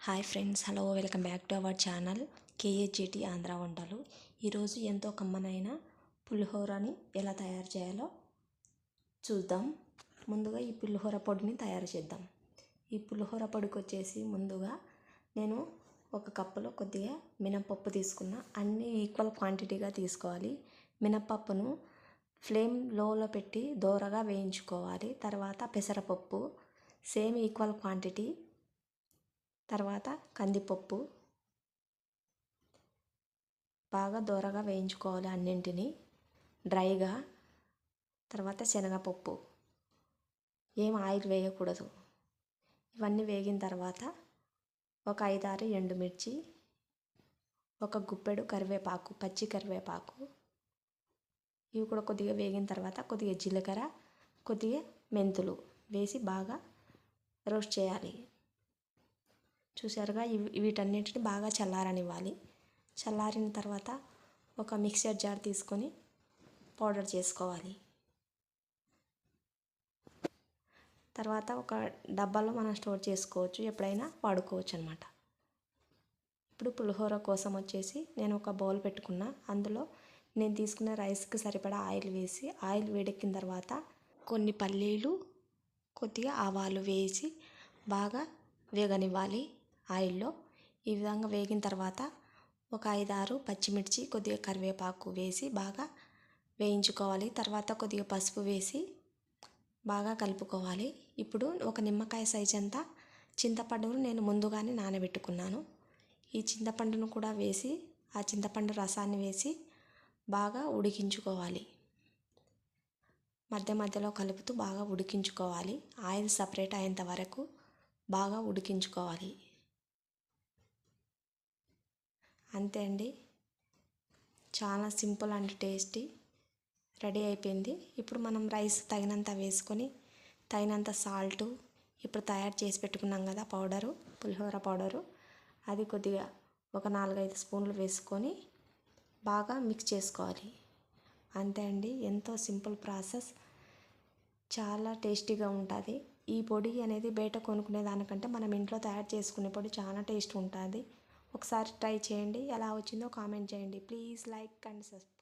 Hi friends, hello, welcome back to our channel KHGT Andhra వంటలు. ఈరోజు ఎంతో కమ్మనైన పులిహోరని ఎలా తయారు చేయాలో చూద్దాం. ముందుగా ఈ పులిహోర పొడిని తయారు చేద్దాం. ఈ పులిహోర పొడికి వచ్చేసి ముందుగా నేను ఒక కప్పులో కొద్దిగా మినపప్పు తీసుకున్నా. అన్నీ ఈక్వల్ క్వాంటిటీగా తీసుకోవాలి. మినపప్పును ఫ్లేమ్ లోలో పెట్టి దోరగా వేయించుకోవాలి. తర్వాత పెసరపప్పు సేమ్ ఈక్వల్ క్వాంటిటీ. తర్వాత కందిపప్పు బాగా దోరగా వేయించుకోవాలి అన్నింటినీ డ్రైగా. తర్వాత శనగపప్పు ఏం ఆయిల్ వేయకూడదు. ఇవన్నీ వేగిన తర్వాత ఒక 5-6 ఎండుమిర్చి, ఒక గుప్పెడు కరివేపాకు, పచ్చి కరివేపాకు, ఇవి కూడా కొద్దిగా వేగిన తర్వాత కొద్దిగా జీలకర్ర, కొద్దిగా మెంతులు వేసి బాగా రోస్ట్ చేయాలి. చూసారుగా, వీటన్నిటిని బాగా చల్లారనివ్వాలి. చల్లారిన తర్వాత ఒక మిక్సర్ జార్ తీసుకొని పౌడర్ చేసుకోవాలి. తర్వాత ఒక డబ్బాలో మనం స్టోర్ చేసుకోవచ్చు, ఎప్పుడైనా వాడుకోవచ్చు అన్నమాట. ఇప్పుడు పులిహోర కోసం వచ్చేసి నేను ఒక బౌల్ పెట్టుకున్నా. అందులో నేను తీసుకున్న రైస్కి సరిపడా ఆయిల్ వేసి, ఆయిల్ వేడెక్కిన తర్వాత కొన్ని పల్లీలు, కొద్దిగా ఆవాలు వేసి బాగా వేగనివ్వాలి ఆయిల్లో. ఈ విధంగా వేగిన తర్వాత ఒక 5-6 పచ్చిమిర్చి, కొద్దిగా కరివేపాకు వేసి బాగా వేయించుకోవాలి. తర్వాత కొద్దిగా పసుపు వేసి బాగా కలుపుకోవాలి. ఇప్పుడు ఒక నిమ్మకాయ సైజ్ అంతా చింతపండును నేను ముందుగానే నానబెట్టుకున్నాను. ఈ చింతపండును కూడా వేసి, ఆ చింతపండు రసాన్ని వేసి బాగా ఉడికించుకోవాలి. మధ్య మధ్యలో కలుపుతూ బాగా ఉడికించుకోవాలి. ఆయిల్ సపరేట్ అయ్యేంత వరకు బాగా ఉడికించుకోవాలి. అంతే అండి, చాలా సింపుల్ అండ్ టేస్టీ రెడీ అయిపోయింది. ఇప్పుడు మనం రైస్ తగినంత వేసుకొని, తగినంత సాల్టు, ఇప్పుడు తయారు చేసి పెట్టుకున్నాం కదా పౌడరు, పులిహోర పౌడరు, అది కొద్దిగా ఒక 4-5 స్పూన్లు వేసుకొని బాగా మిక్స్ చేసుకోవాలి. అంతే అండి, ఎంతో సింపుల్ ప్రాసెస్, చాలా టేస్టీగా ఉంటుంది. ఈ పొడి అనేది బయట కొనుక్కునే దానికంటే మనం ఇంట్లో తయారు చేసుకునే పొడి చాలా టేస్ట్ ఉంటుంది. ఒకసారి ట్రై చేయండి. ఎలా వచ్చిందో కామెంట్ చేయండి. Please like and subscribe.